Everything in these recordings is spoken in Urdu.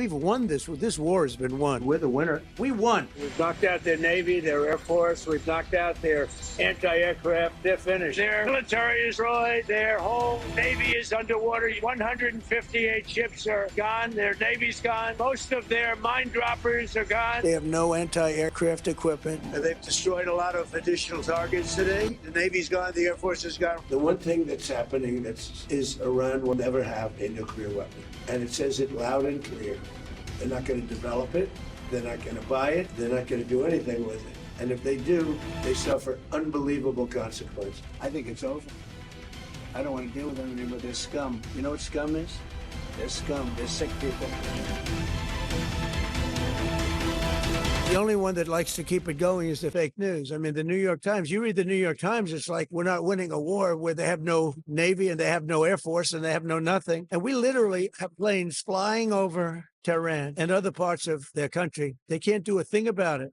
we've won this. This war has been won. We're the winner. We won. We've knocked out their Navy, their Air Force. We've knocked out their anti-aircraft. They're finished. Their military is destroyed. Their whole Navy is underwater. 158 ships are gone. Their Navy's gone. Most of their mine droppers are gone. They have no anti-aircraft equipment. They've destroyed a lot of additional targets today. The Navy's gone. The Air Force is gone. The one thing that's happening is Iran will never have a nuclear weapon. And it says it loud and clear. They're not going to develop it. They're not going to buy it. They're not going to do anything with it. And if they do, they suffer unbelievable consequences. I think it's over. I don't want to deal with them anymore. They're scum. You know what scum is? They're scum. They're sick people. The only one that likes to keep it going is the fake news. I mean, the New York Times, you read the New York Times, it's like we're not winning a war where they have no Navy and they have no Air Force and they have no nothing. And we literally have planes flying over Tehran and other parts of their country. They can't do a thing about it.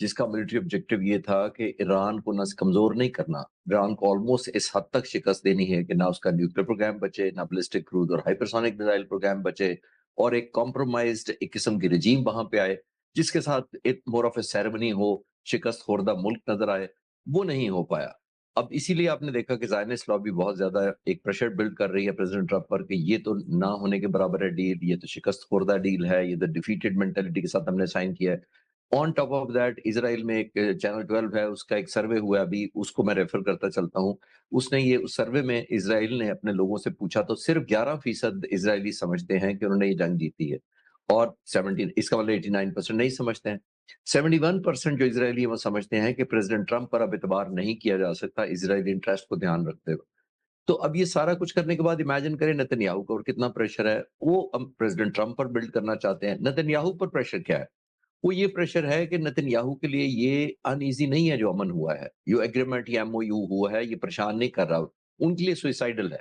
جس کا ملٹری آبجیکٹو یہ تھا کہ ایران کو نہ کمزور نہیں کرنا، ایران کو آلموسٹ اس حد تک شکست دینی ہے کہ نہ اس کا نیوکلیر پروگرام بچے، نہ بیلسٹک کروز اور ہائپرسونک میزائل پروگرام بچے، اور ایک کمپرومائزڈ ایک قسم کی رجیم وہاں پہ آئے جس کے ساتھ ایک مور آف اے سیریمنی ہو، شکست خوردہ ملک نظر آئے، وہ نہیں ہو پایا۔ اب اسی لیے آپ نے دیکھا کہ زائنسٹ لابی بہت زیادہ ایک پریشر بلڈ کر رہی ہے پریزیڈنٹ ٹرمپ پر کہ یہ تو نہ ہونے کے برابر ہے ڈیل، یہ تو شکست خوردہ ڈیل ہے، یہ تو ڈیفیٹڈ مینٹلٹی کے ساتھ ہم نے سائن کیا ہے۔ آن ٹاپ آف دیٹ اسرائیل میں ایک چینل 12 ہے، اس کا ایک سروے ہوا ابھی، اس کو میں ریفر کرتا چلتا ہوں۔ اس نے یہ سروے میں اسرائیل نے اپنے لوگوں سے پوچھا تو صرف 11% اسرائیلی سمجھتے ہیں کہ انہوں نے یہ جنگ جیتی ہے، اور 17 اس کا مطلب 89% نہیں سمجھتے ہیں۔ 71% جو اسرائیلی وہ سمجھتے ہیں کہ پریزیڈنٹ ٹرمپ پر اب اعتبار نہیں کیا جا سکتا اسرائیلی انٹرسٹ کو دھیان رکھتے ہوئے۔ تو اب یہ سارا کچھ کرنے کے بعد امیجن کریں نتنیاہو کو اور کتنا پریشر ہے، وہ اب پریزیڈنٹ ٹرمپ پر بلڈ کرنا چاہتے ہیں۔ نتنیاہو پر پریشر کیا ہے؟ وہ یہ پریشر ہے کہ نتنیاہو کے لیے یہ ان ایزی نہیں ہے جو امن ہوا ہے، یہ ایگریمنٹ یا MOU ہوا ہے، یہ پریشان نہیں کر رہا، ان کے لیے سوئسائڈل ہے،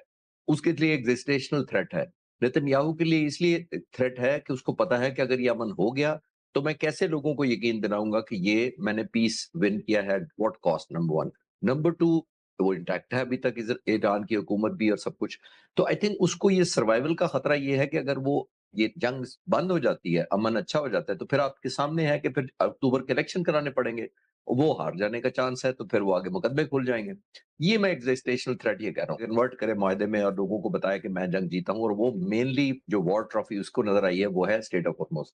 اس کے لیے ایگزسٹیشنل تھریٹ ہے۔ نتنیاہو کے لیے اس لیے تھریٹ ہے کہ اس کو پتا ہے کہ اگر یہ امن ہو گیا تو میں کیسے لوگوں کو یقین دلاؤں گا کہ یہ میں نے پیس ون کیا ہے، واٹ کاسٹ، نمبر 1۔ نمبر 2، وہ انٹیکٹ ہے ابھی تک ایران کی حکومت بھی اور سب کچھ۔ تو آئی تھنک اس کو یہ سروائیول کا خطرہ یہ ہے کہ اگر وہ یہ جنگ بند ہو جاتی ہے، امن اچھا ہو جاتا ہے، تو پھر آپ کے سامنے ہے کہ پھر اکتوبر کے الیکشن کرانے پڑیں گے، وہ ہار جانے کا چانس ہے، تو پھر وہ آگے مقدمے کھل جائیں گے۔ یہ میں ایگزسٹیشنل تھریٹ یہ کہہ رہا ہوں، کنورٹ کرے معاہدے میں اور لوگوں کو بتایا کہ میں جنگ جیتا ہوں، اور وہ مینلی جو وار ٹرافی اس کو نظر آئی ہے وہ ہے اسٹیٹ آف ہارموز۔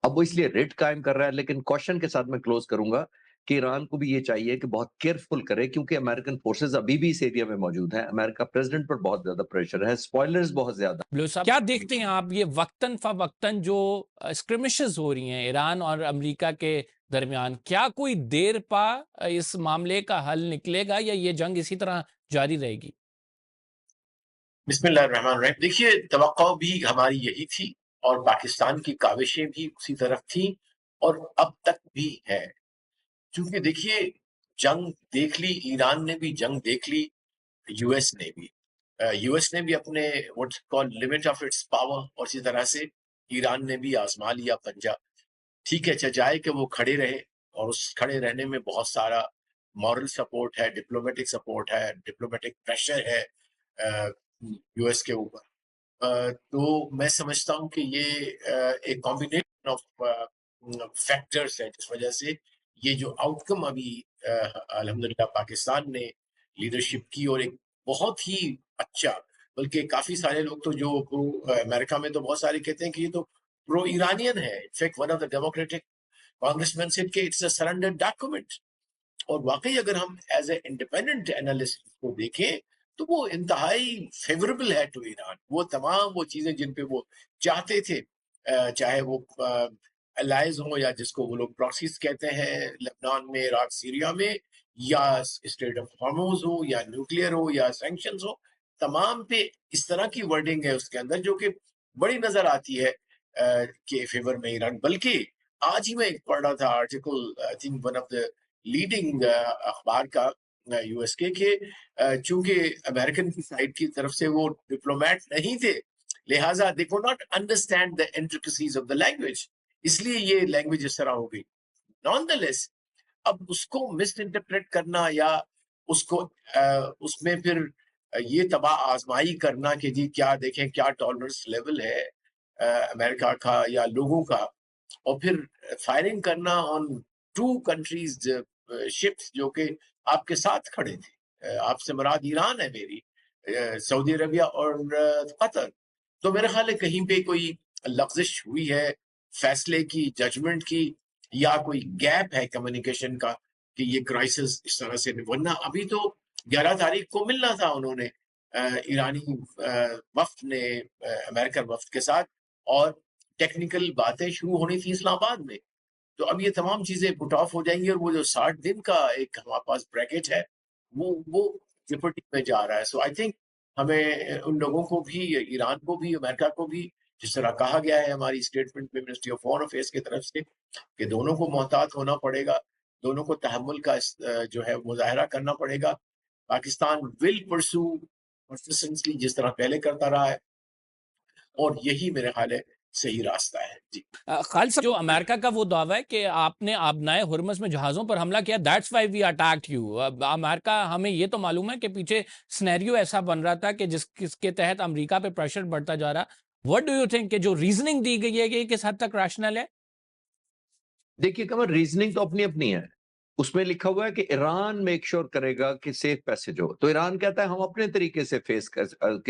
اب وہ اس لیے ریٹ قائم کر رہا ہے، لیکن کوشچن کے ساتھ میں کلوز کروں گا کہ ایران کو بھی یہ چاہیے کہ بہت کیئرفل کرے، کیونکہ امریکن فورسز ابھی بھی اس ایریا میں موجود ہیں، امریکہ پریزیڈنٹ پر بہت زیادہ پریشر ہے، اسپوائلرز بہت زیادہ۔ بلو صاحب کیا دیکھتے ہیں آپ یہ وقتاً فوقتاً جو اسکرمشز ہو رہی ہیں ایران اور امریکہ کے درمیان، کیا کوئی دیر پا اس معاملے کا حل نکلے گا یا یہ جنگ اسی طرح جاری رہے گی؟ بسم اللہ الرحمن الرحیم۔ دیکھیے، توقع بھی ہماری یہی تھی اور پاکستان کی کاوشیں بھی اسی طرف تھیں اور اب تک بھی ہے، چونکہ دیکھیے جنگ دیکھ لی، ایران نے بھی جنگ دیکھ لی، یو ایس نے بھی اپنے what's call limit of its power, اور اسی طرح سے ایران نے بھی آزما لیا پنجہ۔ ٹھیک ہے، جائے کہ وہ کھڑے رہے، اور اس کھڑے رہنے میں بہت سارا مورل سپورٹ ہے، ڈپلومیٹک سپورٹ ہے، ڈپلومیٹک پریشر ہے یو ایس کے اوپر۔ تو میں سمجھتا ہوں کہ یہ ایک کمبینیشن آف فیکٹرز ہے جس وجہ سے یہ جو آؤٹ کم ابھی الحمدللہ پاکستان نے لیڈرشپ کی، اور ایک بہت ہی اچھا، بلکہ کافی سارے لوگ تو جو امریکہ میں تو بہت سارے کہتے ہیں کہ یہ تو پرو ایرانین ہے۔ In fact one of the Democratic congressman کہ اٹس اے سرنڈر ڈاکومنٹ، اور واقعی اگر ہم ایز اے انڈیپینڈنٹ انالسٹ کو دیکھیں تو وہ انتہائی فیوریبل ہے ٹو ایران۔ وہ تمام وہ چیزیں جن پہ وہ چاہتے تھے، چاہے وہ الائز ہوں یا جس کو وہ لوگ پراکسیز کہتے ہیں لبنان میں، عراق، سیریا میں، یا اسٹریٹ آف ہارموز ہو، یا نیوکلیئر ہو، یا سینکشنز ہو، تمام پہ اس طرح کی ورڈنگ ہے اس کے اندر جو کہ بڑی نظر آتی ہے کہ فیور میں ایران۔ بلکہ آج ہی میں ایک پڑھ رہا تھا article, I think one of the leading اخبار کا یو ایس کے، کہ چونکہ امریکن کی سائڈ کی طرف سے وہ ڈپلومیٹ نہیں تھے، لہٰذا they could not understand the intricacies of the language، اس لیے یہ لینگویج اس طرح ہو گئی۔ nonetheless اب اس کو مس انٹرپریٹ کرنا یا اس کو اس میں پھر یہ تباہ آزمائی کرنا کہ جی کیا دیکھیں کیا ٹالرنس لیول ہے امریکہ کا یا لوگوں کا، اور پھر فائرنگ کرنا آن 2 countries شپس جو کہ آپ کے ساتھ کھڑے تھے، آپ سے مراد ایران ہے میری، سعودی عربیہ اور قطر۔ تو میرے خیال ہے کہیں پہ کوئی لغزش ہوئی ہے فیصلے کی، ججمنٹ کی، یا کوئی گیپ ہے کمیونیکیشن کا کہ یہ کرائسس اس طرح سے، ورنہ ابھی تو 11 تاریخ کو ملنا تھا انہوں نے ایرانی وفد نے امریکن وفد کے ساتھ، اور ٹیکنیکل باتیں شروع ہونی تھی اسلام آباد میں۔ تو اب یہ تمام چیزیں پٹ آف ہو جائیں گی، اور وہ جو 60 دن کا ایک ہمارے پاس بریکٹ ہے وہ جپٹی میں جا رہا ہے۔ سو آئی تھنک ہمیں ان لوگوں کو بھی، ایران کو بھی، امریکہ کو بھی، جس طرح کہا گیا ہے ہماری اسٹیٹمنٹ میں منسٹری آف فارن افیئرس کی طرف سے، کہ دونوں کو محتاط ہونا پڑے گا، دونوں کو تحمل کا جو ہے مظاہرہ کرنا پڑے گا۔ پاکستان ول پرسو کنسسٹنٹلی جس طرح پہلے کرتا رہا ہے، اور یہی میرے خیال ہے صحیح راستہ ہے. جی خالد صاحب، جو امریکہ کا وہ دعویٰ ہے کہ آپ نے آبنائے ہرمز میں جہازوں پر حملہ کیا، that's why we attacked you. امریکہ، ہمیں یہ تو معلوم ہے کہ پیچھے سنیریو ایسا بن رہا تھا کہ جس کے تحت امریکہ پہ پریشر بڑھتا جا رہا. واٹ ڈو یو تھنک کہ جو ریزننگ دی گئی ہے کہ یہ کس حد تک ریشنل ہے؟ دیکھیے قمر، ریزننگ تو اپنی اپنی ہے. اس میں لکھا ہوا ہے کہ ایران میک شور کرے گا کہ سیف پیسج ہو، تو ایران کہتا ہے ہم اپنے طریقے سے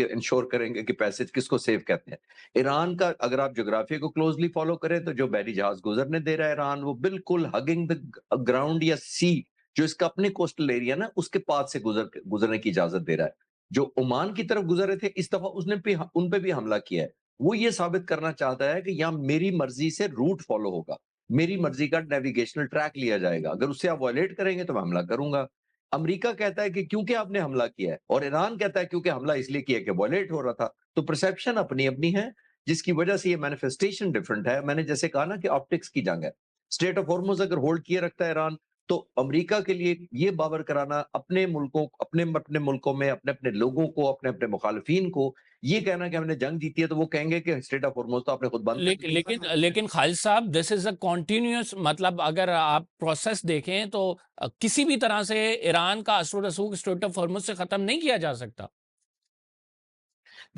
انشور کریں گے کہ پیسج کس کو سیف کہتے ہیں. ایران کا اگر آپ جغرافیہ کو کلوزلی فالو کریں تو جو بحری جہاز گزرنے دے رہا ہے ایران، وہ بالکل ہگنگ دا گراؤنڈ یا سی، جو اس کا اپنے کوسٹل ایریا نا، اس کے پاس سے گزرنے کی اجازت دے رہا ہے. جو عمان کی طرف گزر رہے تھے اس دفعہ اس نے ان پہ بھی حملہ کیا ہے. وہ یہ ثابت کرنا چاہتا ہے کہ یہاں میری مرضی سے روٹ فالو ہوگا، میری مرضی کا نیویگیشنل ٹریک لیا جائے گا، اگر اس سے آپ وائلیٹ کریں گے تو میں حملہ کروں گا. امریکہ کہتا ہے کہ کیونکہ آپ نے حملہ کیا ہے، اور ایران کہتا ہے کیونکہ حملہ اس لیے کیا کہ وائلیٹ ہو رہا تھا. تو پرسیپشن اپنی اپنی ہے، جس کی وجہ سے یہ مینیفیسٹیشن ڈفرنٹ ہے. میں نے جیسے کہا نا کہ آپٹکس کی جنگ ہے. اسٹریٹ آف ہارمز اگر ہولڈ کیے رکھتا ہے ایران، تو امریکہ کے لیے یہ باور کرانا اپنے ملکوں، اپنے ملکوں میں اپنے لوگوں کو، اپنے مخالفین کو یہ کہنا کہ ہم نے جنگ جیتی ہے، تو وہ کہیں گے کہ اسٹریٹ آف ہارمز تو آپ نے خود بند کر دیا. لیکن خالد صاحب، دس از اے کنٹینیوس، مطلب اگر آپ پروسیس دیکھیں تو کسی بھی طرح سے ایران کا اثر و رسوخ اسٹریٹ آف ہارمز سے ختم نہیں کیا جا سکتا.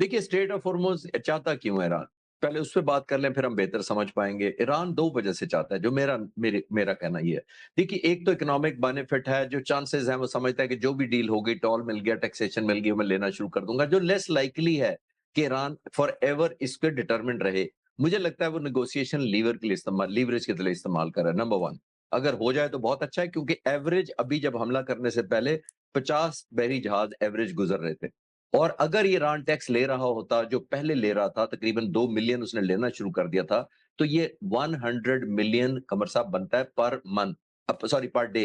دیکھیے اسٹریٹ آف ہارمز چاہتا کیوں ہے ایران، پہلے اس پہ بات کر لیں پھر ہم بہتر سمجھ پائیں گے. ایران دو وجہ سے چاہتا ہے، جو میرا کہنا یہ ہے. دیکھیے ایک تو اکنامک بینیفٹ ہے، جو چانسز ہیں وہ سمجھتا ہے کہ جو بھی ڈیل ہوگی، ٹول مل گیا، ٹیکسیشن مل گئی، میں لینا شروع کر دوں گا. جو لیس لائکلی ہے کہ ایران فار ایور اس پہ ڈٹرمنٹ رہے، مجھے لگتا ہے وہ نیگوسیشن لیور کے لیے لیوریج کے لیے استعمال کر رہا ہے. نمبر 1، اگر ہو جائے تو بہت اچھا ہے، کیونکہ ایوریج ابھی جب حملہ کرنے سے پہلے 50 بحری جہاز ایوریج گزر رہے تھے، اور اگر ایران ٹیکس لے رہا ہوتا جو پہلے لے رہا تھا، تقریباً 2 ملین اس نے لینا شروع کر دیا تھا، تو یہ 100 ملین قمر صاحب بنتا ہے پر ڈے،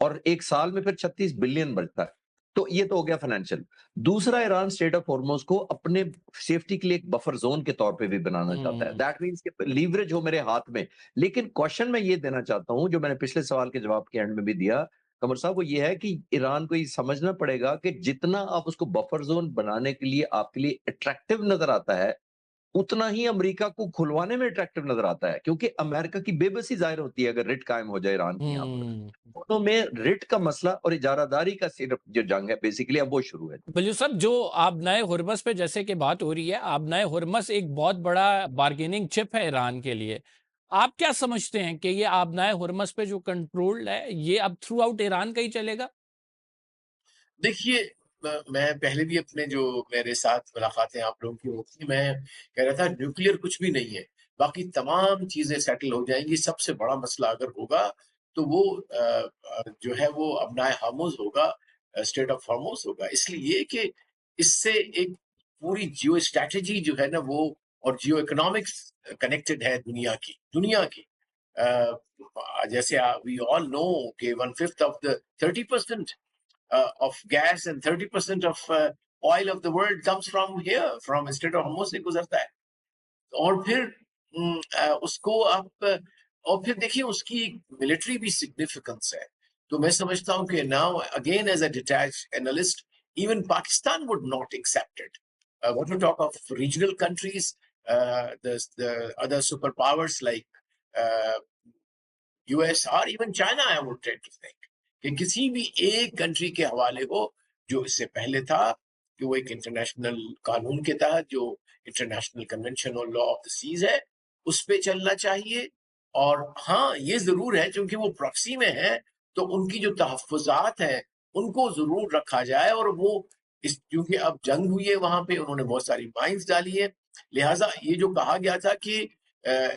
اور ایک سال میں پھر 36 بلین بچتا ہے. تو یہ تو ہو گیا فائنینشل. دوسرا، ایران اسٹریٹ آف ہارمز کو اپنے سیفٹی کے لیے ایک بفر زون کے طور پہ بھی بنانا چاہتا ہے. دیٹ مینس کہ لیوریج ہو میرے ہاتھ میں. لیکن کوشچن میں یہ دینا چاہتا ہوں، جو میں نے پچھلے سوال کے جواب کے اینڈ میں بھی دیا قمر صاحب، وہ یہ ہے کہ ایران کو یہ سمجھنا پڑے گا کہ جتنا آپ اس کو بفر زون بنانے کے لیے آپ کے لیے اٹریکٹیو نظر آتا ہے، اتنا ہی امریکہ کو کھلوانے میں اٹریکٹیو نظر آتا ہے. کیونکہ امریکہ کی بے بسی ظاہر ہوتی ہے اگر رٹ قائم ہو جائے ایران کی. یہاں پر دونوں میں رٹ کا مسئلہ اور اجارہ داری کا صرف جو جنگ ہے بیسیکلی اب وہ شروع ہے. بلو صاحب، جو آبنائے ہرمز پہ جیسے کہ بات ہو رہی ہے، آبنائے ہرمز ایک بہت بڑا بارگیننگ چپ ہے ایران کے لیے. آپ کیا سمجھتے ہیں کہ یہ آبنائے ہرمز پہ جو کنٹرول ہے، یہ اب تھرو آؤٹ ایران کا ہی چلے گا؟ دیکھیے، میں پہلے بھی اپنے جو میرے ساتھ ملاقاتیں آپ لوگوں کی ہوتی، میں کہہ رہا تھا نیوکلیر کچھ بھی نہیں ہے، باقی تمام چیزیں سیٹل ہو جائیں گی. سب سے بڑا مسئلہ اگر ہوگا تو وہ جو ہے وہ ابنائے ہارموز ہوگا، اسٹریٹ آف ہارموز ہوگا. اس لیے کہ اس سے ایک پوری جیو اسٹریٹجی جو ہے نا وہ، اور جیو اکنامکس کنیکٹڈ ہے دنیا کی. جیسے وی آل نو کہ 1/5 of the 30% of gas and 30% of oil of the world comes from here, from Strait of Hormuz سے گزرتا ہے. اور پھر اس کو آپ، اور پھر دیکھیے اس کی ملٹری بھی سگنیفیکنس ہے. تو میں سمجھتا ہوں کہ now again as a detached analyst, even Pakistan would not accept it. What to talk of regional countries, the other superpowers like US or even China, I would tend to think. کہ کسی بھی ایک کنٹری کے حوالے ہو، جو اس سے پہلے تھا کہ وہ ایک انٹرنیشنل قانون کے تحت جو انٹرنیشنل کنونشن اور لا آف دا سیز ہے اس پہ چلنا چاہیے. اور ہاں یہ ضرور ہے چونکہ وہ پراکسی میں ہے تو ان کی جو تحفظات ہیں ان کو ضرور رکھا جائے. اور وہ کیونکہ اب جنگ ہوئی ہے وہاں پہ، انہوں نے بہت ساری مائنز ڈالی ہے، لہٰذا یہ جو کہا گیا تھا کہ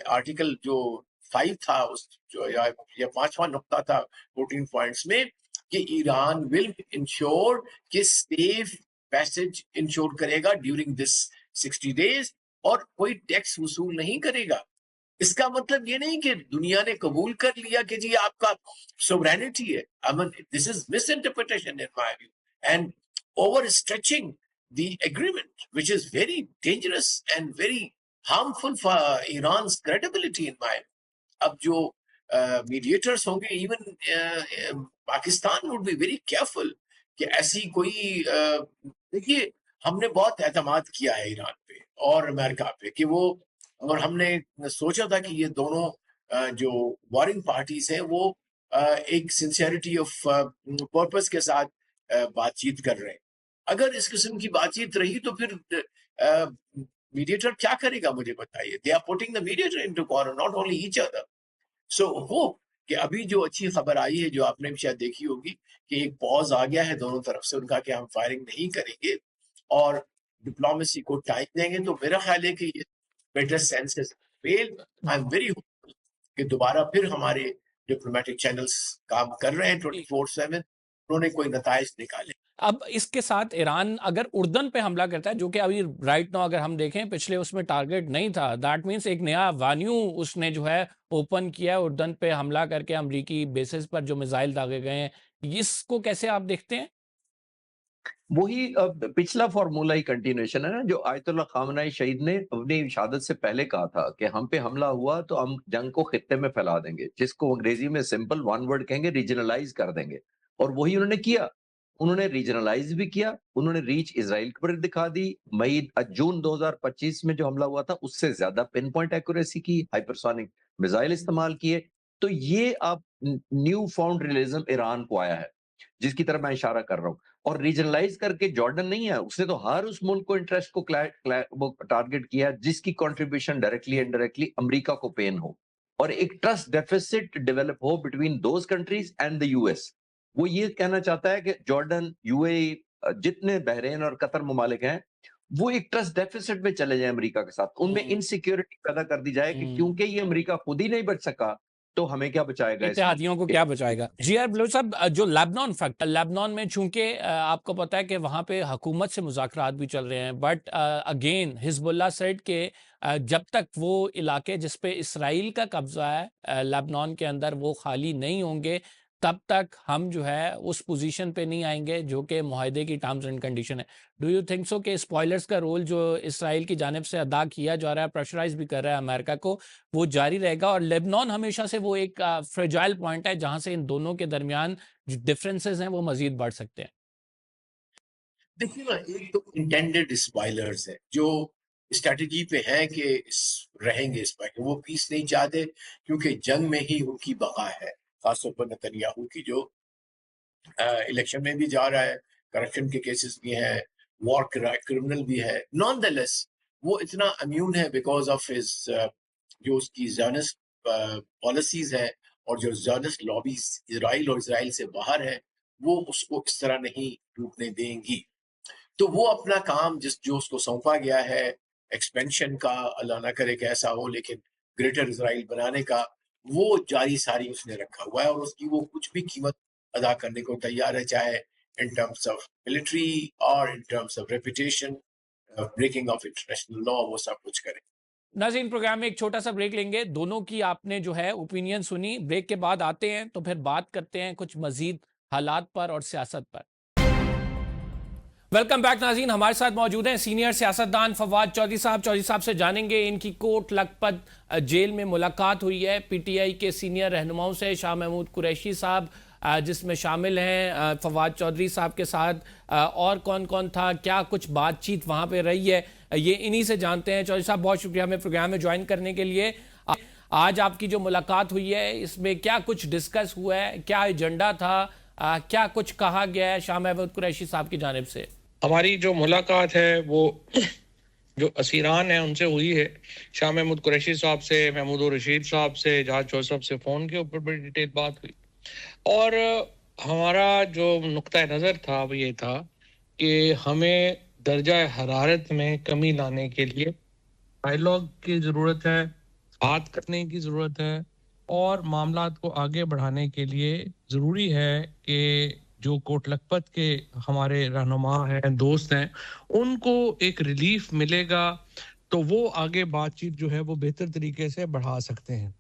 آرٹیکل جو 5 تھا یا 5واں نقطہ تھا 14 پوائنٹس میں، کہ ایران ول انشور کہ سیف پیسج انشور کرے گا ڈیورنگ دس 60 days، اور کوئی ٹیکس وصول نہیں کرے گا. اس کا مطلب یہ نہیں کہ دنیا نے قبول کر لیا کہ جی آپ کا سوورینٹی ہے. This is misinterpretation in my view and overstretching the agreement which is very dangerous and very harmful for Iran's credibility in my. اب جو میڈیٹرز ہوں گے، even Pakistan would be very careful کہ ایسی کوئی دیکھیے ہم نے بہت اعتماد کیا ہے ایران پہ اور امریکہ پہ کہ وہ اور ہم نے سوچا تھا کہ یہ دونوں جو وارنگ پارٹیز ہیں وہ ایک سنسیئرٹی آف پرپس کے ساتھ بات چیت کر رہے ہیں. اگر اس قسم کی بات چیت رہی تو پھر میڈیٹر کیا کرے گا مجھے بتائیے. They are putting the mediator into corner, not only each other. So hope کہ ابھی جو اچھی خبر آئی ہے, جو آپ نے بھی شاید دیکھی ہوگی, کہ ایک پاز آ گیا ہے دونوں طرف سے ان کا کہ ہم فائرنگ نہیں کریں گے اور ڈپلومیسی کو ٹائم دیں گے, تو میرا خیال ہے کہ یہ better senses feel. I am very hope کہ دوبارہ پھر ہمارے ڈپلومیٹک چینلز کام کر رہے ہیں 24/7, انہوں نے کوئی نتائج نکالے. اب اس کے ساتھ ایران اگر اردن پہ حملہ کرتا ہے, جو کہ ابھی رائٹ نو اگر ہم دیکھیں پچھلے اس میں ٹارگٹ نہیں تھا, دیٹ مینس ایک نیا وانیو اس نے جو ہے اوپن کیا ہے اردن پہ حملہ کر کے امریکی بیسز پر جو میزائل داغے گئے ہیں, اس کو کیسے آپ دیکھتے ہیں؟ وہی پچھلا فارمولا ہی کنٹینیوشن ہے نا, جو آیت اللہ خامنہئی شہید نے اپنی شہادت سے پہلے کہا تھا کہ ہم پہ حملہ ہوا تو ہم جنگ کو خطے میں پھیلا دیں گے, جس کو انگریزی میں سمپل ون ورڈ کہیں گے, ریجنلائز کر دیں گے. اور وہی انہوں نے کیا, انہوں نے ریجنلائز بھی کیا, انہوں نے ریچ اسرائیل پر دکھا دی. جون 2025 میں جو حملہ ہوا تھا اس سے زیادہ پن پوائنٹ ایکوریسی کی, ہائپرسونک میزائل استعمال کیے. تو یہ اب نیو فاؤنڈ ریئلزم ایران کو آیا ہے, جس کی طرف میں اشارہ کر رہا ہوں. اور ریجنلائز کر کے جارڈن نہیں ہے, اس نے تو ہر اس ملک کو انٹرسٹ کو ٹارگٹ کیا جس کی کنٹریبیوشن ڈائریکٹلی انڈائریکٹلی امریکہ کو پین ہو, اور ایک trust deficits develop who between those countries and the U S. وہ یہ کہنا چاہتا ہے کہ جارڈن, یو اے ای, جتنے بحرین اور قطر ممالک ہیں, وہ ایک ٹرسٹ ڈیفیسٹ میں چلے جائیں امریکہ کے ساتھ, ان میں انسیکیورٹی پیدا کر دی جائے کہ کیونکہ یہ امریکہ خود ہی نہیں بچ سکا تو ہمیں کیا بچائے گا, اتحادیوں کو کیا بچائے گا. جی آر بلوچ صاحب, جو لیبنان فیکٹ, لیبنان میں چونکہ آپ کو پتا ہے کہ وہاں پہ حکومت سے مذاکرات بھی چل رہے ہیں, بٹ اگین حزب اللہ سیڈ کہ جب تک وہ علاقے جس پہ اسرائیل کا قبضہ ہے لیبنان کے اندر وہ خالی نہیں ہوں گے, تب تک ہم جو ہے اس پوزیشن پہ نہیں آئیں گے جو کہ معاہدے کی ٹرمز اینڈ کنڈیشن ہے. ڈو یو تھنک سو کہ اسپوائلرز کا رول جو اسرائیل کی جانب سے ادا کیا جا رہا ہے, پریشرائز بھی کر رہا ہے امریکہ کو, وہ جاری رہے گا؟ اور لیبنان ہمیشہ سے وہ ایک فریجائل پوائنٹ ہے جہاں سے ان دونوں کے درمیان جو ڈفرینسز ہیں وہ مزید بڑھ سکتے ہیں. دیکھیے نا, ایک تو انٹینڈڈ اسپوائلرز ہیں جو اسٹریٹجی پہ ہیں کہ رہیں گے اس پر, وہ پیس نہیں چاہتے کیونکہ جنگ میں ہی ان کی بقا ہے, خاص طور پر نتنیاہو کی جو الیکشن میں بھی جا رہا ہے, کرپشن کے کیسز بھی ہیں, وار کرمنل بھی ہے. نان دا لیس وہ اتنا امیون ہے بیکاز آف ہز جو اس کی زیونسٹ پالیسیز ہیں اور جو زیونسٹ لابیز اسرائیل اور اسرائیل سے باہر ہیں, وہ اس کو اس طرح نہیں ٹوٹنے دیں گی. تو وہ اپنا کام جو اس کو سونپا گیا ہے ایکسپینشن کا, اللہ نہ کرے کہ ایسا ہو, لیکن گریٹر اسرائیل بنانے کا, وہ جاری ساری اس نے رکھا ہوا ہے, اور اس کی وہ کچھ بھی قیمت ادا کرنے کو تیار ہے, چاہے ان ٹرمز آف ملٹری اور in terms of reputation, breaking of international law, وہ سب کچھ کریں. ناظرین, پروگرام میں ایک چھوٹا سا بریک لیں گے. دونوں کی آپ نے جو ہے اوپینین سنی, بریک کے بعد آتے ہیں تو پھر بات کرتے ہیں کچھ مزید حالات پر اور سیاست پر. ویلکم بیک ناظرین, ہمارے ساتھ موجود ہیں سینئر سیاستدان فواد چودھری صاحب. چودھری صاحب سے جانیں گے ان کی کوٹ لکھپت جیل میں ملاقات ہوئی ہے پی ٹی آئی کے سینئر رہنماؤں سے, شاہ محمود قریشی صاحب جس میں شامل ہیں فواد چودھری صاحب کے ساتھ, اور کون کون تھا, کیا کچھ بات چیت وہاں پہ رہی ہے, یہ انہی سے جانتے ہیں. چودھری صاحب بہت شکریہ ہمیں پروگرام میں جوائن کرنے کے لیے. آج آپ کی جو ملاقات ہوئی ہے اس میں کیا کچھ ڈسکس ہوا ہے, کیا ایجنڈا تھا, کیا کچھ کہا گیا ہے شاہ محمود قریشی صاحب کی جانب سے؟ ہماری جو ملاقات ہے وہ جو اسیران ہیں ان سے ہوئی ہے. شاہ محمود قریشی صاحب سے, محمود الرشید صاحب سے, جہاز چودھری صاحب سے فون کے اوپر بڑی ڈیٹیل بات ہوئی. اور ہمارا جو نقطہ نظر تھا وہ یہ تھا کہ ہمیں درجہ حرارت میں کمی لانے کے لیے ڈائیلاگ کی ضرورت ہے, بات کرنے کی ضرورت ہے, اور معاملات کو آگے بڑھانے کے لیے ضروری ہے کہ جو کوٹ لکھپت کے ہمارے رہنما ہیں, دوست ہیں, ان کو ایک ریلیف ملے گا تو وہ آگے بات چیت جو ہے وہ بہتر طریقے سے بڑھا سکتے ہیں.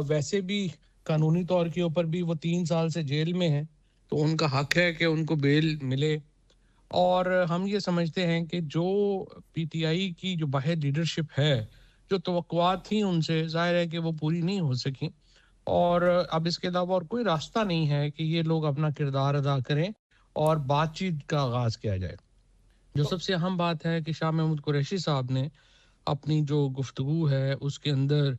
ویسے بھی قانونی طور کے اوپر بھی وہ 3 سال سے جیل میں ہیں, تو ان کا حق ہے کہ ان کو بیل ملے. اور ہم یہ سمجھتے ہیں کہ جو پی ٹی آئی کی جو باہر لیڈرشپ ہے, جو توقعات تھیں ان سے, ظاہر ہے کہ وہ پوری نہیں ہو سکیں, اور اب اس کے علاوہ اور کوئی راستہ نہیں ہے کہ یہ لوگ اپنا کردار ادا کریں اور بات چیت کا آغاز کیا جائے. جو سب سے اہم بات ہے کہ شاہ محمود قریشی صاحب نے اپنی جو گفتگو ہے اس کے اندر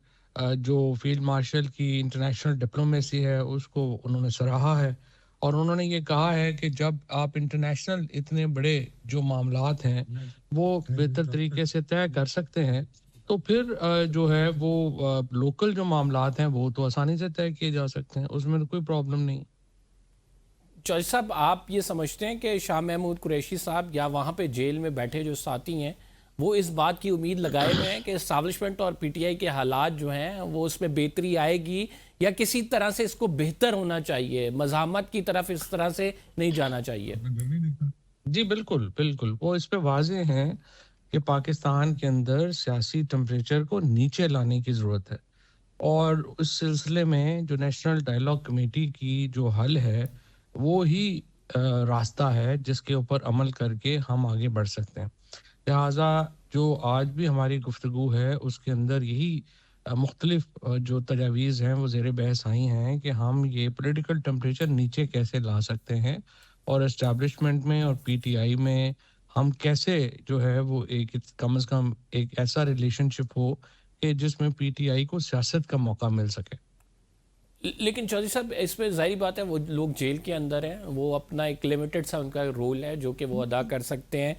جو فیلڈ مارشل کی انٹرنیشنل ڈپلومیسی ہے اس کو انہوں نے سراہا ہے، اور انہوں نے یہ کہا ہے کہ جب آپ انٹرنیشنل اتنے بڑے جو معاملات ہیں وہ بہتر طریقے سے طے کر سکتے ہیں تو پھر جو ہے وہ لوکل جو معاملات ہیں وہ تو آسانی سے طے کیے جا سکتے ہیں، اس میں تو کوئی پرابلم نہیں۔ چوہدری صاحب، آپ یہ سمجھتے ہیں کہ شاہ محمود قریشی صاحب یا وہاں پہ جیل میں بیٹھے جو ساتھی ہیں وہ اس بات کی امید لگائے ہوئے ہیں کہ اسٹیبلشمنٹ اور پی ٹی آئی کے حالات جو ہیں وہ اس میں بہتری آئے گی، یا کسی طرح سے اس کو بہتر ہونا چاہیے، مزاحمت کی طرف اس طرح سے نہیں جانا چاہیے؟ جی بالکل بالکل، وہ اس پہ واضح ہیں کہ پاکستان کے اندر سیاسی ٹمپریچر کو نیچے لانے کی ضرورت ہے، اور اس سلسلے میں جو نیشنل ڈائیلاگ کمیٹی کی جو حل ہے وہ ہی راستہ ہے جس کے اوپر عمل کر کے ہم آگے بڑھ سکتے ہیں۔ لہٰذا جو آج بھی ہماری گفتگو ہے اس کے اندر یہی مختلف جو تجاویز ہیں وہ زیر بحث آئی ہیں کہ ہم یہ پولیٹیکل ٹمپریچر نیچے کیسے لا سکتے ہیں، اور اسٹیبلشمنٹ میں اور پی ٹی آئی میں ہم کیسے جو ہے وہ ایک کم از کم ایک ایسا ریلیشن شپ ہو کہ جس میں پی ٹی آئی کو سیاست کا موقع مل سکے۔ لیکن چودھری صاحب اس میں ظاہری بات ہے وہ لوگ جیل کے اندر ہیں، وہ اپنا ایک لیمیٹڈ سا ان کا رول ہے جو کہ وہ ادا کر سکتے ہیں،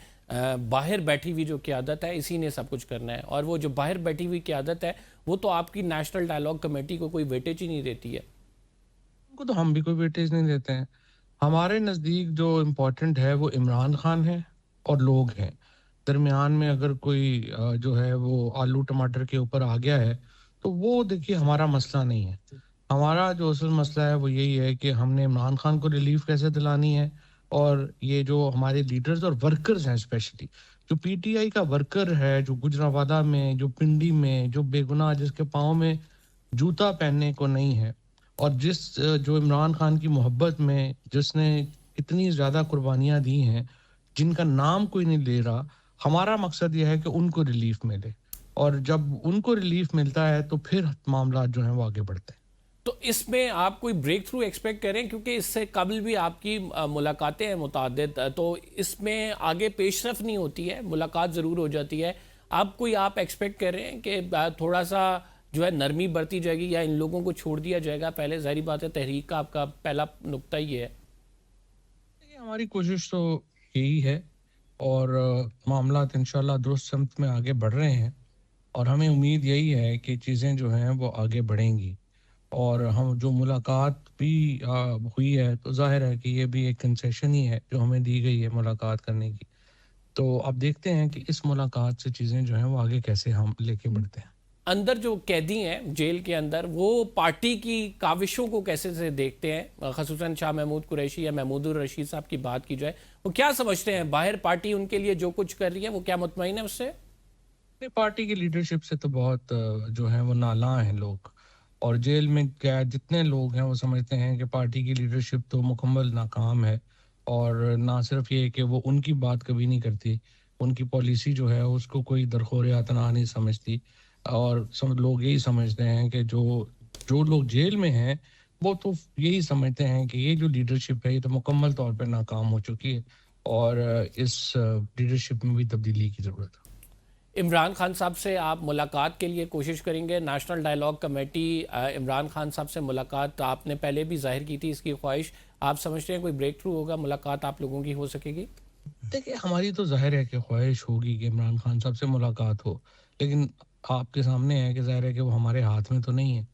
باہر بیٹھی ہوئی جو قیادت ہے اسی نے سب کچھ کرنا ہے، اور وہ جو باہر بیٹھی ہوئی قیادت ہے وہ تو آپ کی نیشنل ڈائیلاگ کمیٹی کو کوئی ویٹیج ہی نہیں دیتی ہے۔ ان کو تو ہم بھی کوئی ویٹیج نہیں دیتے ہیں۔ ہمارے نزدیک جو امپورٹنٹ ہے وہ عمران خان ہے اور لوگ ہیں، درمیان میں اگر کوئی جو ہے وہ آلو ٹماٹر کے اوپر آ گیا ہے تو وہ دیکھیے ہمارا مسئلہ نہیں ہے۔ ہمارا جو اصل مسئلہ ہے وہ یہی ہے کہ ہم نے عمران خان کو ریلیف کیسے دلانی ہے، اور یہ جو ہمارے لیڈرز اور ورکرز ہیں اسپیشلی جو پی ٹی آئی کا ورکر ہے، جو گجرانوالہ میں، جو پنڈی میں، جو بے گناہ جس کے پاؤں میں جوتا پہننے کو نہیں ہے، اور جس جو عمران خان کی محبت میں جس نے اتنی زیادہ قربانیاں دی ہیں، جن کا نام کوئی نہیں لے رہا، ہمارا مقصد یہ ہے کہ ان کو ریلیف ملے، اور جب ان کو ریلیف ملتا ہے تو پھر معاملات جو ہیں وہ آگے بڑھتے ہیں۔ تو اس میں آپ کوئی بریک تھرو ایکسپیکٹ کریں، کیونکہ اس سے قبل بھی آپ کی ملاقاتیں ہیں متعدد، تو اس میں آگے پیش رفت نہیں ہوتی ہے، ملاقات ضرور ہو جاتی ہے، آپ ایکسپیکٹ کر رہے ہیں کہ تھوڑا سا جو ہے نرمی برتی جائے گی یا ان لوگوں کو چھوڑ دیا جائے گا؟ پہلے ظاہری بات ہے تحریک کا آپ کا پہلا نقطہ یہ ہے۔ ہماری کوشش تو یہی ہے، اور معاملات انشاءاللہ درست سمت میں آگے بڑھ رہے ہیں، اور ہمیں امید یہی ہے کہ چیزیں جو ہیں وہ آگے بڑھیں گی، اور ہم جو ملاقات بھی ہوئی ہے تو ظاہر ہے کہ یہ بھی ایک کنسیشن ہی ہے جو ہمیں دی گئی ہے ملاقات کرنے کی، تو اب دیکھتے ہیں کہ اس ملاقات سے چیزیں جو ہیں وہ آگے کیسے ہم لے کے بڑھتے ہیں۔ اندر جو قیدی ہیں جیل کے اندر وہ پارٹی کی کاوشوں کو کیسے سے دیکھتے ہیں، خصوصاً شاہ محمود قریشی یا محمود الرشید صاحب کی بات کی جائے، وہ کیا سمجھتے ہیں باہر پارٹی ان کے لیے جو کچھ کر رہی ہے وہ کیا مطمئن ہے اس سے؟ پارٹی کی لیڈرشپ سے تو بہت جو ہیں وہ نالاں ہیں لوگ، اور جیل میں کیا جتنے لوگ ہیں وہ سمجھتے ہیں کہ پارٹی کی لیڈرشپ تو مکمل ناکام ہے، اور نہ صرف یہ کہ وہ ان کی بات کبھی نہیں کرتی، ان کی پالیسی جو ہے اس کو کوئی درخور اعتنا نہیں سمجھتی، اور لوگ یہی سمجھتے ہیں کہ جو لوگ جیل میں ہیں وہ تو یہی سمجھتے ہیں کہ یہ جو لیڈرشپ ہے یہ تو مکمل طور پہ ناکام ہو چکی ہے، اور اس لیڈرشپ میں بھی تبدیلی کی ضرورت ہے۔ عمران خان صاحب سے آپ ملاقات کے لیے کوشش کریں گے؟ National dialogue committee Imran Khan صاحب سے ملاقات آپ نے پہلے بھی ظاہر کی تھی اس کی خواہش، آپ سمجھتے ہیں کوئی بریک تھرو ہوگا، ملاقات آپ لوگوں کی ہو سکے گی؟ دیکھیں ہماری تو ظاہر ہے کہ خواہش ہوگی کہ عمران خان صاحب سے ملاقات ہو، لیکن آپ کے سامنے ہے کہ ظاہر ہے کہ وہ ہمارے ہاتھ میں تو نہیں ہے،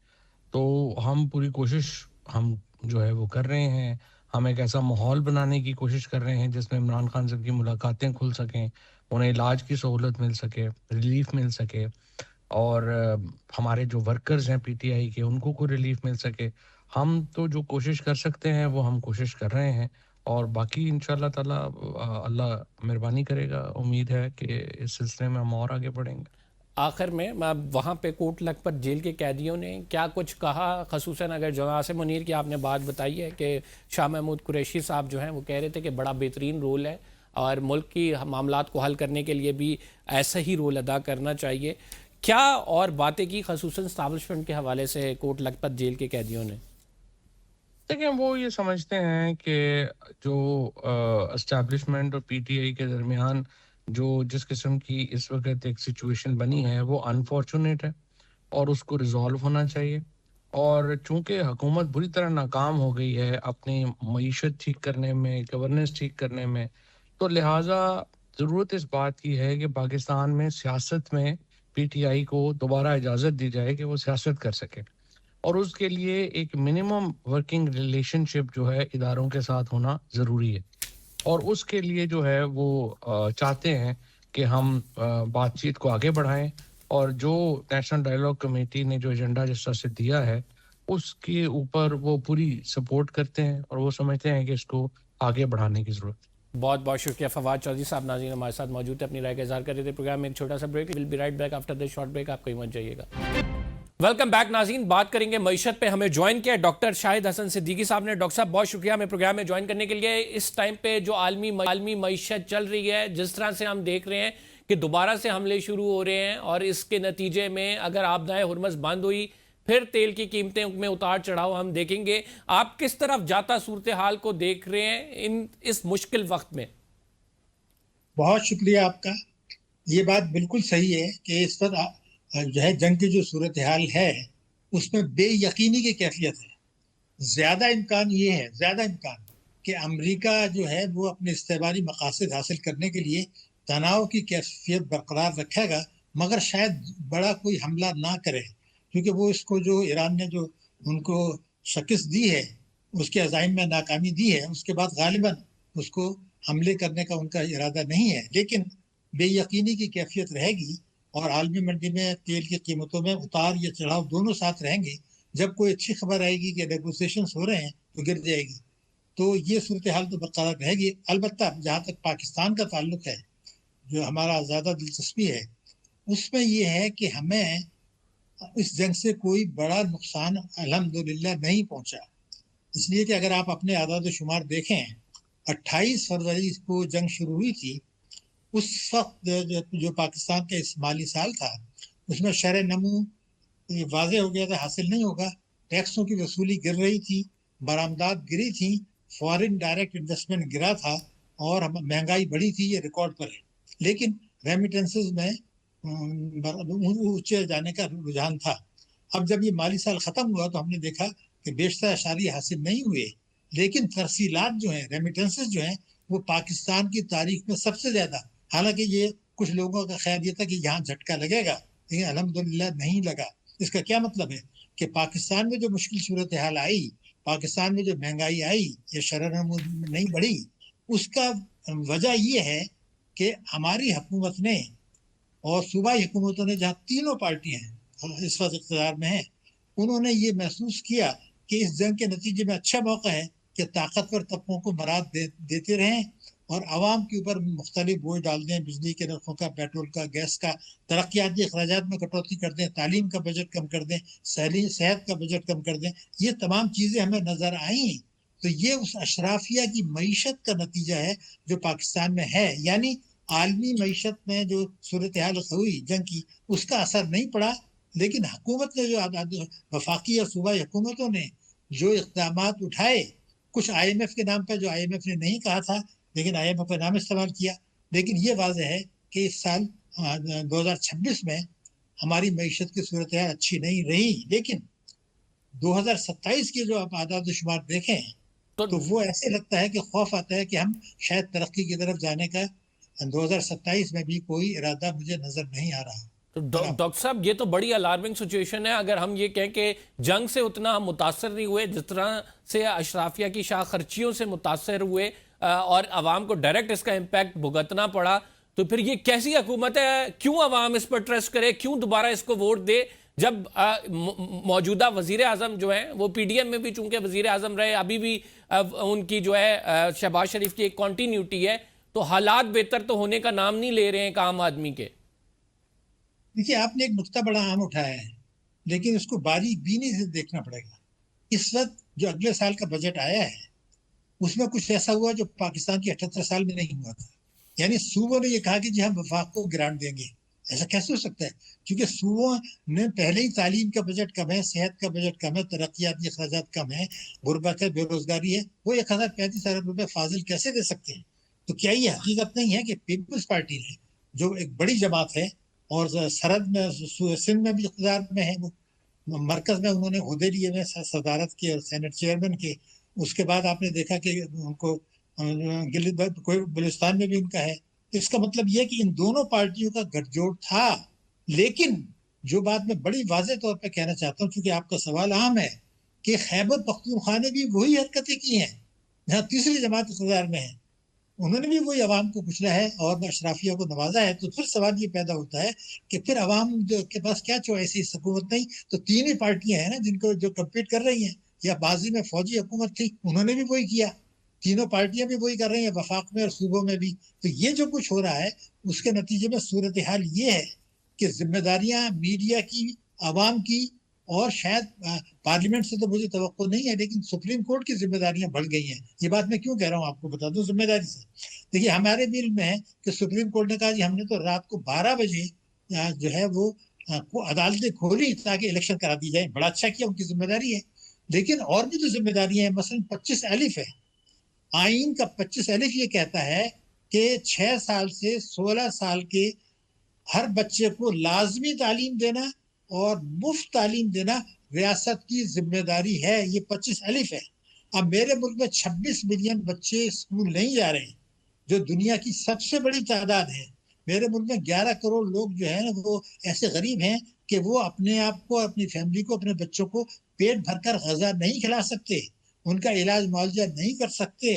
تو ہم پوری کوشش ہم جو ہے وہ کر رہے ہیں، ہم ایک ایسا ماحول بنانے کی کوشش کر رہے ہیں جس میں عمران خان صاحب کی ملاقاتیں کھل سکیں، انہیں علاج کی سہولت مل سکے، ریلیف مل سکے، اور ہمارے جو ورکرز ہیں پی ٹی آئی کے ان کو کوئی ریلیف مل سکے۔ ہم تو جو کوشش کر سکتے ہیں وہ ہم کوشش کر رہے ہیں، اور باقی انشاءاللہ تعالی اللہ مہربانی کرے گا، امید ہے کہ اس سلسلے میں ہم اور آگے بڑھیں گے۔ آخر میں وہاں پہ کوٹ لکھپت جیل کے قیدیوں نے کیا کچھ کہا، خصوصاً اگر جناسِ منیر کی آپ نے بات بتائی ہے کہ شاہ محمود قریشی صاحب جو ہیں وہ کہہ رہے تھے کہ بڑا بہترین رول ہے اور ملک کی معاملات کو حل کرنے کے لیے بھی ایسا ہی رول ادا کرنا چاہیے، کیا اور باتیں کی خصوصاً اسٹیبلشمنٹ کے حوالے سے کوٹ لکھپت جیل کے قیدیوں نے؟ دیکھیں وہ یہ سمجھتے ہیں کہ جو اسٹیبلشمنٹ اور پی ٹی آئی کے درمیان جو جس قسم کی اس وقت ایک سچویشن بنی ہے وہ انفارچونیٹ ہے اور اس کو ریزالو ہونا چاہیے. اور چونکہ حکومت بری طرح ناکام ہو گئی ہے اپنی معیشت ٹھیک کرنے میں، گورننس ٹھیک کرنے میں، تو لہٰذا ضرورت اس بات کی ہے کہ پاکستان میں سیاست میں پی ٹی آئی کو دوبارہ اجازت دی جائے کہ وہ سیاست کر سکے، اور اس کے لیے ایک منیمم ورکنگ ریلیشن شپ جو ہے اداروں کے ساتھ ہونا ضروری ہے. اور اس کے لیے جو ہے وہ چاہتے ہیں کہ ہم بات چیت کو آگے بڑھائیں، اور جو نیشنل ڈائیلاگ کمیٹی نے جو ایجنڈا جس طرح سے دیا ہے اس کے اوپر وہ پوری سپورٹ کرتے ہیں اور وہ سمجھتے ہیں کہ اس کو آگے بڑھانے کی ضرورت ہے. بہت بہت شکریہ فواد چودھری صاحب. ناظرین ہمارے ساتھ موجود تھے، اپنی رائے کا اظہار کر رہے تھے. پروگرام میں ایک چھوٹا سا break. Will be right back after this short break. آپ کہیں مت جائیے گا. ویلکم بیک ناظرین. بات کریں گے معیشت پہ. ہمیں جوائن کیا ڈاکٹر شاہد حسن صدیقی صاحب نے. ڈاکٹر صاحب بہت شکریہ ہمیں پروگرام میں جوائن کرنے کے لیے. اس ٹائم پہ جو عالمی معیشت چل رہی ہے، جس طرح سے ہم دیکھ رہے ہیں کہ دوبارہ سے حملے شروع ہو رہے ہیں، اور اس کے نتیجے میں اگر آبدائے ہرمز بند ہوئی پھر تیل کی قیمتیں میں اتار چڑھاؤ ہم دیکھیں گے. آپ کس طرف جاتا صورتحال کو دیکھ رہے ہیں اس مشکل وقت میں؟ بہت شکریہ آپ کا. یہ بات بالکل صحیح ہے کہ اس وقت جو ہے جنگ کی جو صورتحال ہے اس میں بے یقینی کی کیفیت ہے. زیادہ امکان کہ امریکہ جو ہے وہ اپنے استعماری مقاصد حاصل کرنے کے لیے تناؤ کی کیفیت برقرار رکھے گا، مگر شاید بڑا کوئی حملہ نہ کرے، کیونکہ وہ اس کو جو ایران نے جو ان کو شکست دی ہے، اس کے عزائم میں ناکامی دی ہے، اس کے بعد غالباً اس کو حملے کرنے کا ان کا ارادہ نہیں ہے. لیکن بے یقینی کی کیفیت رہے گی، اور عالمی منڈی میں تیل کی قیمتوں میں اتار یا چڑھاؤ دونوں ساتھ رہیں گے. جب کوئی اچھی خبر آئے گی کہ نیگوسیشنز ہو رہے ہیں تو گر جائے گی. تو یہ صورتحال تو برقرار رہے گی. البتہ جہاں تک پاکستان کا تعلق ہے، جو ہمارا زیادہ دلچسپی ہے اس میں یہ ہے کہ ہمیں اس جنگ سے کوئی بڑا نقصان الحمدللہ نہیں پہنچا. اس لیے کہ اگر آپ اپنے اعداد و شمار دیکھیں، 28 فروری کو جنگ شروع ہوئی تھی. اس وقت جو پاکستان کا اس مالی سال تھا اس میں شرح نمو واضح ہو گیا تھا حاصل نہیں ہوگا. ٹیکسوں کی وصولی گر رہی تھی، برآمدات گری تھی، فارن ڈائریکٹ انویسٹمنٹ گرا تھا، اور مہنگائی بڑھی تھی. یہ ریکارڈ پر ہے. لیکن ریمیٹنسز میں اونچے جانے کا رجحان تھا. اب جب یہ مالی سال ختم ہوا تو ہم نے دیکھا کہ بیشتر اشاریہ حاصل نہیں ہوئے، لیکن ترسیلات جو ہیں، ریمیٹنسز جو ہیں، وہ پاکستان کی تاریخ میں سب سے زیادہ. حالانکہ یہ کچھ لوگوں کا خیال یہ تھا کہ یہاں جھٹکا لگے گا، لیکن الحمدللہ نہیں لگا. اس کا کیا مطلب ہے کہ پاکستان میں جو مشکل صورتحال آئی، پاکستان میں جو مہنگائی آئی یا شرح نمو نہیں بڑھی، اس کا وجہ یہ ہے کہ ہماری حکومت نے اور صوبائی حکومتوں نے، جہاں تینوں پارٹیاں ہیں اس وقت اقتدار میں ہیں، انہوں نے یہ محسوس کیا کہ اس جنگ کے نتیجے میں اچھا موقع ہے کہ طاقتور طبقوں کو مراد دیتے رہیں اور عوام کے اوپر مختلف بوجھ ڈال دیں. بجلی کے نرخوں کا، پیٹرول کا، گیس کا، ترقیاتی اخراجات میں کٹوتی کر دیں، تعلیم کا بجٹ کم کر دیں، صحت کا بجٹ کم کر دیں. یہ تمام چیزیں ہمیں نظر آئیں. تو یہ اس اشرافیہ کی معیشت کا نتیجہ ہے جو پاکستان میں ہے. یعنی عالمی معیشت میں جو صورتحال ہوئی جنگ کی، اس کا اثر نہیں پڑا، لیکن حکومت نے جو وفاقی اور صوبائی حکومتوں نے جو اقدامات اٹھائے، کچھ آئی ایم ایف کے نام پہ، جو آئی ایم ایف نے نہیں کہا تھا لیکن آئی ایم ایف کا نام استعمال کیا. لیکن یہ واضح ہے کہ اس سال 2026 میں ہماری معیشت کی صورتحال اچھی نہیں رہی. لیکن 2027 کے جو آپ اعداد و شمار دیکھیں تو وہ ایسے لگتا ہے کہ خوف آتا ہے کہ ہم شاید ترقی کی طرف جانے کا 2027 میں بھی کوئی ارادہ مجھے نظر نہیں آ رہا. تو ڈاکٹر صاحب یہ تو بڑی الارمنگ سچویشن ہے. اگر ہم یہ کہیں کہ جنگ سے اتنا ہم متاثر نہیں ہوئے جس طرح سے اشرافیہ کی شاہ خرچیوں سے متاثر ہوئے اور عوام کو ڈائریکٹ اس کا امپیکٹ بھگتنا پڑا، تو پھر یہ کیسی حکومت ہے؟ کیوں عوام اس پر ٹرسٹ کرے؟ کیوں دوبارہ اس کو ووٹ دے جب موجودہ وزیر اعظم جو ہیں وہ پی ڈی ایم میں بھی چونکہ وزیر اعظم رہے، ابھی بھی ان کی جو ہے شہباز شریف کی ایک کنٹینیوٹی ہے، تو حالات بہتر تو ہونے کا نام نہیں لے رہے ہیں عام آدمی کے. دیکھیے، آپ نے ایک نقطہ بڑا اہم اٹھایا ہے، لیکن اس کو باریک بینی سے دیکھنا پڑے گا. اس وقت جو اگلے سال کا بجٹ آیا ہے اس میں کچھ ایسا ہوا جو پاکستان کی 78 سال میں نہیں ہوا تھا. یعنی صوبوں نے یہ کہا کہ جی ہم وفاق کو گرانٹ دیں گے. ایسا کیسے ہو سکتا ہے؟ کیونکہ صوبوں نے پہلے ہی تعلیم کا بجٹ کم ہے، صحت کا بجٹ کم ہے، ترقیاتی اخراجات کم ہے، غربت ہے، بے روزگاری ہے. وہ 1035 ارب روپے فاضل کیسے دے سکتے ہیں؟ تو کیا یہ حقیقت نہیں ہے کہ پیپلز پارٹی نے جو ایک بڑی جماعت ہے اور سرحد میں سندھ میں بھی اقتدار میں ہے، وہ مرکز میں انہوں نے عہدے لیے ہوئے صدارت کے اور سینٹ چیئرمین کے، اس کے بعد آپ نے دیکھا کہ ان کو بلوچستان میں بھی ان کا ہے. اس کا مطلب یہ کہ ان دونوں پارٹیوں کا گٹھ جوڑ تھا. لیکن جو بات میں بڑی واضح طور پہ کہنا چاہتا ہوں، چونکہ آپ کا سوال عام ہے، کہ خیبر پختونخوا نے بھی وہی حرکتیں کی ہیں جہاں تیسری جماعت اقتدار میں ہے، انہوں نے بھی وہی عوام کو کچلا ہے اور اشرافیہ کو نوازا ہے. تو پھر سوال یہ پیدا ہوتا ہے کہ پھر عوام کے پاس کیا چوائس ہے، حکومت نہیں تو تین ہی پارٹیاں ہیں نا جن کو جو کمپیٹ کر رہی ہیں. یا بازی میں فوجی حکومت تھی، انہوں نے بھی وہی کیا، تینوں پارٹیاں بھی وہی کر رہی ہیں وفاق میں اور صوبوں میں بھی. تو یہ جو کچھ ہو رہا ہے اس کے نتیجے میں صورتحال یہ ہے کہ ذمہ داریاں میڈیا کی، عوام کی، اور شاید پارلیمنٹ سے تو مجھے توقع نہیں ہے، لیکن سپریم کورٹ کی ذمہ داریاں بڑھ گئی ہیں. یہ بات میں کیوں کہہ رہا ہوں آپ کو بتا دوں ذمہ داری سے. دیکھیے ہمارے بھی علم میں ہے کہ سپریم کورٹ نے کہا جی ہم نے تو رات کو 12 بجے جو ہے وہ عدالتیں کھولی تاکہ الیکشن کرا دی جائے. بڑا اچھا کیا، ان کی ذمہ داری ہے. لیکن اور بھی تو ذمہ داریاں ہیں. مثلا 25 الف ہے آئین کا. 25 الف یہ کہتا ہے کہ 6 سال سے 16 سال کے ہر بچے کو لازمی تعلیم دینا اور مفت تعلیم دینا ریاست کی ذمہ داری ہے. یہ 25 الف ہے. اب میرے ملک میں 26 ملین بچے اسکول نہیں جا رہے ہیں، جو دنیا کی سب سے بڑی تعداد ہے. میرے ملک میں 11 کروڑ لوگ جو ہیں وہ ایسے غریب ہیں کہ وہ اپنے آپ کو، اپنی فیملی کو، اپنے بچوں کو پیٹ بھر کر غذا نہیں کھلا سکتے، ان کا علاج معالجہ نہیں کر سکتے.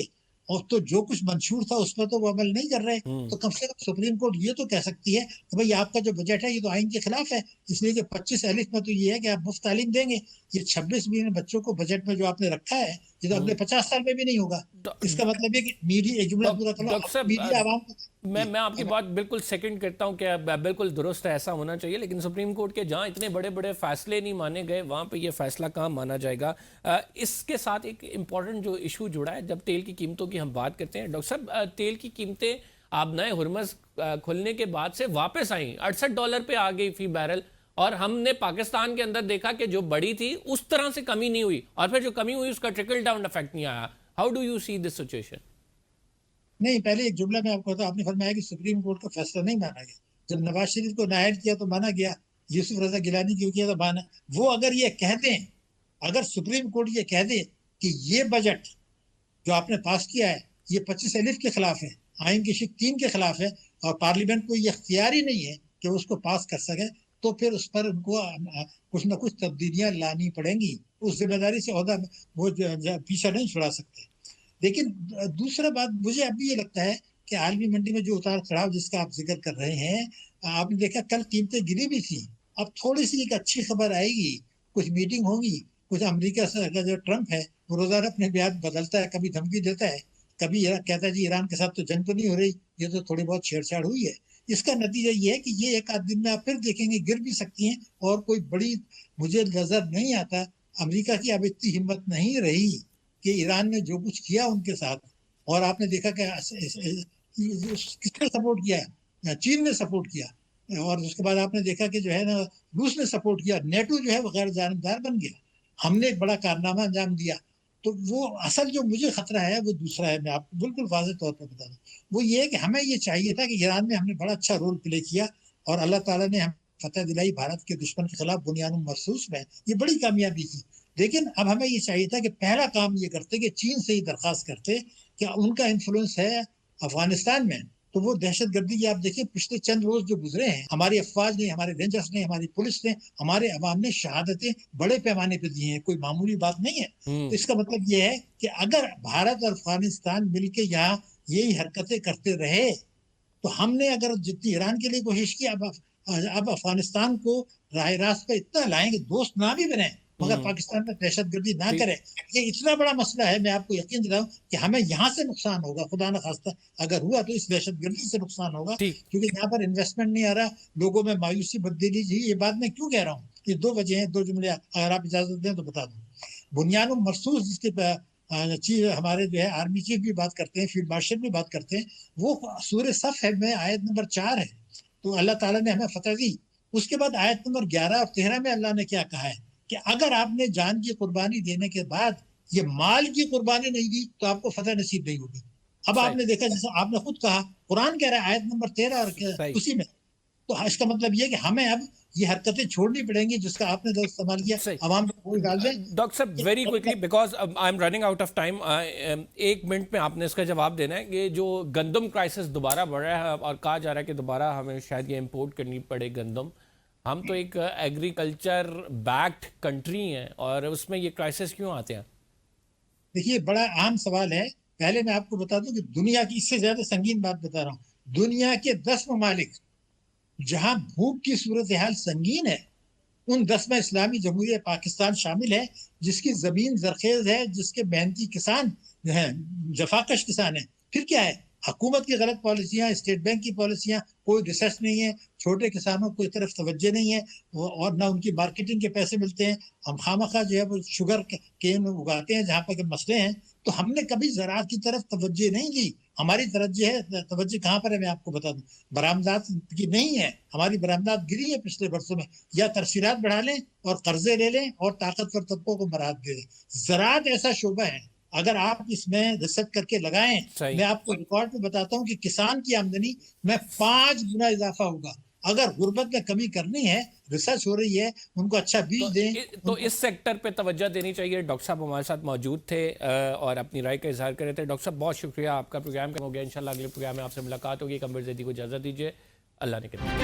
اور تو جو کچھ منشور تھا اس پر تو وہ عمل نہیں کر رہے. تو کم سے کم سپریم کورٹ یہ تو کہہ سکتی ہے کہ بھئی آپ کا جو بجٹ ہے یہ تو آئین کے خلاف ہے، اس لیے کہ 25 الف میں تو یہ ہے کہ آپ مفت تعلیم دیں گے. یہ 26 ملین بچوں کو بجٹ میں جو آپ نے رکھا ہے یہ تو اگلے 50 سال میں بھی نہیں ہوگا. اس کا مطلب ہے کہ میڈیا ایک جملہ پورا کرو، میڈیا عوام کو. میں آپ کی بات بالکل سیکنڈ کرتا ہوں کہ بالکل درست ہے، ایسا ہونا چاہیے. لیکن سپریم کورٹ کے جہاں اتنے بڑے بڑے فیصلے نہیں مانے گئے وہاں پہ یہ فیصلہ کہاں مانا جائے گا. اس کے ساتھ ایک امپورٹنٹ جو ایشو جڑا ہے، جب تیل کی قیمتوں کی ہم بات کرتے ہیں ڈاکٹر صاحب، تیل کی قیمتیں آبنائے ہرمز کھلنے کے بعد سے واپس آئیں، $68 پہ آ گئی فی بیرل. اور ہم نے پاکستان کے اندر دیکھا کہ جو بڑی تھی اس طرح سے کمی نہیں ہوئی، اور پھر جو کمی ہوئی اس کا ٹرکل ڈاؤن افیکٹ نہیں آیا. How do you see this situation? نہیں، پہلے ایک جملہ میں آپ کو بتا، آپ نے فرمایا کہ سپریم کورٹ کا فیصلہ نہیں مانا گیا. جب نواز شریف کو نائب کیا تو مانا گیا، یوسف رضا گیلانی کی کیا تو مانا. وہ اگر یہ کہہ دیں، اگر سپریم کورٹ یہ کہہ دے کہ یہ بجٹ جو آپ نے پاس کیا ہے یہ 25 الف کے خلاف ہے، آئین کی شق 3 کے خلاف ہے، اور پارلیمنٹ کو یہ اختیار ہی نہیں ہے کہ اس کو پاس کر سکے، تو پھر اس پر ان کو کچھ نہ کچھ تبدیلیاں لانی پڑیں گی. اس ذمہ داری سے عہدہ وہ پیچھا نہیں چھڑا سکتے. لیکن دوسرا بات مجھے اب بھی یہ لگتا ہے کہ عالمی منڈی میں جو اتار چڑھاؤ جس کا آپ ذکر کر رہے ہیں، آپ نے دیکھا کل قیمتیں گری بھی تھی. اب تھوڑی سی ایک اچھی خبر آئے گی، کچھ میٹنگ ہوگی، کچھ امریکہ سے جو ٹرمپ ہے وہ روزانہ اپنے بیان بدلتا ہے، کبھی دھمکی دیتا ہے، کبھی کہتا ہے جی ایران کے ساتھ تو جنگ تو نہیں ہو رہی، یہ تو تھوڑی بہت چھیڑ چھاڑ ہوئی ہے. اس کا نتیجہ یہ ہے کہ یہ ایک آدھ دن میں آپ پھر دیکھیں گے گر بھی سکتی ہیں. اور کوئی بڑی مجھے نظر نہیں آتا، امریکہ کی اب اتنی ہمت نہیں رہی کہ ایران نے جو کچھ کیا ان کے ساتھ. اور آپ نے دیکھا کہ کس نے سپورٹ کیا؟ چین نے سپورٹ کیا. اور اس کے بعد آپ نے دیکھا کہ جو ہے نا روس نے سپورٹ کیا، نیٹو جو ہے وہ غیر جانبدار بن گیا. ہم نے ایک بڑا کارنامہ انجام دیا. تو وہ اصل جو مجھے خطرہ ہے وہ دوسرا ہے، میں آپ کو بالکل واضح طور پر بتا دوں. وہ یہ ہے کہ ہمیں یہ چاہیے تھا کہ ایران میں ہم نے بڑا اچھا رول پلے کیا اور اللہ تعالیٰ نے ہم فتح دلائی بھارت کے دشمن کے خلاف بنیان مرصوص میں، یہ بڑی کامیابی تھی. لیکن اب ہمیں یہ چاہیے تھا کہ پہلا کام یہ کرتے کہ چین سے ہی درخواست کرتے کہ ان کا انفلوئنس ہے افغانستان میں، تو وہ دہشت گردی کی آپ دیکھیں پچھلے چند روز جو گزرے ہیں، ہماری افواج نے، ہمارے رینجرز نے، ہماری پولیس نے، ہمارے عوام نے شہادتیں بڑے پیمانے پہ دی ہیں، کوئی معمولی بات نہیں ہے. تو اس کا مطلب یہ ہے کہ اگر بھارت اور افغانستان مل کے یہاں یہی حرکتیں کرتے رہے تو ہم نے اگر جتنی ایران کے لیے کوشش کی، اب افغانستان کو راہ راست پہ اتنا لائیں کہ دوست نہ بھی بنیں مگر پاکستان میں دہشت گردی نہ کرے. یہ اتنا بڑا مسئلہ ہے، میں آپ کو یقین دلاؤں کہ ہمیں یہاں سے نقصان ہوگا، خدا نہ خواستہ اگر ہوا تو اس دہشت گردی سے نقصان ہوگا، کیونکہ یہاں پر انویسٹمنٹ نہیں آ رہا، لوگوں میں مایوسی بدلی جی. یہ بات میں کیوں کہہ رہا ہوں؟ یہ 2 وجہ ہیں، 2 جملے اگر آپ اجازت دیں تو بتا دوں. بنیان مرصوص جس کے ہمارے جو ہے آرمی چیف بھی بات کرتے ہیں، فیلڈ مارشل بھی بات کرتے ہیں، وہ سورہ صف ہے میں آیت نمبر 4 ہے. تو اللہ تعالیٰ نے ہمیں فتح دی. اس کے بعد آیت نمبر 11 اور 13 میں اللہ نے کیا کہا ہے کہ اگر آپ نے جان کی قربانی دینے کے بعد یہ مال کی قربانی نہیں دی تو آپ کو فتح نصیب نہیں ہوگی. اب آپ نے دیکھا جیسے آپ نے خود کہا قرآن کہہ رہا ہے آیت نمبر 13 اور اسی میں، تو اس کا مطلب یہ کہ ہمیں اب یہ حرکتیں چھوڑنی پڑیں گی جس کا آپ نے لفظ استعمال کیا، عوام کو پھول ڈال دیں. ڈاکٹر صاحب very quickly because I am running out of time, 1 minute میں آپ نے اس کا جواب دینا ہے کہ جو گندم کرائسس دوبارہ بڑھ رہا ہے اور کہا جا رہا ہے کہ دوبارہ ہمیں شاید یہ امپورٹ کرنی پڑے گندم، ہم تو ایک ایگریکلچر بیکڈ کنٹری ہیں اور اس میں یہ کرائسس کیوں آتے ہیں؟ دیکھیے بڑا عام سوال ہے. پہلے میں آپ کو بتا دوں کہ دنیا کی اس سے زیادہ سنگین بات بتا رہا ہوں، دنیا کے 10 ممالک جہاں بھوک کی صورتحال سنگین ہے ان 10 میں اسلامی جمہوریہ پاکستان شامل ہے، جس کی زمین زرخیز ہے، جس کے محنتی کسان جو ہیں جفاکش کسان ہیں. پھر کیا ہے؟ حکومت کی غلط پالیسیاں، اسٹیٹ بینک کی پالیسیاں، کوئی ریسرچ نہیں ہے، چھوٹے کسانوں کو طرف توجہ نہیں ہے اور نہ ان کی مارکیٹنگ کے پیسے ملتے ہیں. ہم خامخواہ جو ہے وہ شوگر کین اگاتے ہیں جہاں پر مسئلے ہیں. تو ہم نے کبھی زراعت کی طرف توجہ نہیں دی. ہماری توجہ کہاں پر ہے میں آپ کو بتا دوں، برآمدات کی نہیں ہے. ہماری برآمدات گری ہے پچھلے برسوں میں. یا ترسیلات بڑھا لیں اور قرضے لے لیں اور طاقتور طبقوں کو مراحت دے دیں. زراعت ایسا شعبہ ہے اگر آپ اس میں ریسرچ کر کے لگائیں، میں آپ کو ریکارڈ میں بتاتا ہوں کہ کسان کی آمدنی میں 5 گنا اضافہ ہوگا. اگر غربت میں کمی کرنی ہے، ریسرچ ہو رہی ہے، ان کو اچھا بیج دیں. تو اس سیکٹر پہ توجہ دینی چاہیے. ڈاکٹر صاحب ہمارے ساتھ موجود تھے اور اپنی رائے کا اظہار کر رہے تھے. ڈاکٹر صاحب بہت شکریہ، آپ کا پروگرام ہو گیا، انشاءاللہ اگلے پروگرام میں آپ سے ملاقات ہوگی. قمر زیدی کو اجازت دیجیے، اللہ نے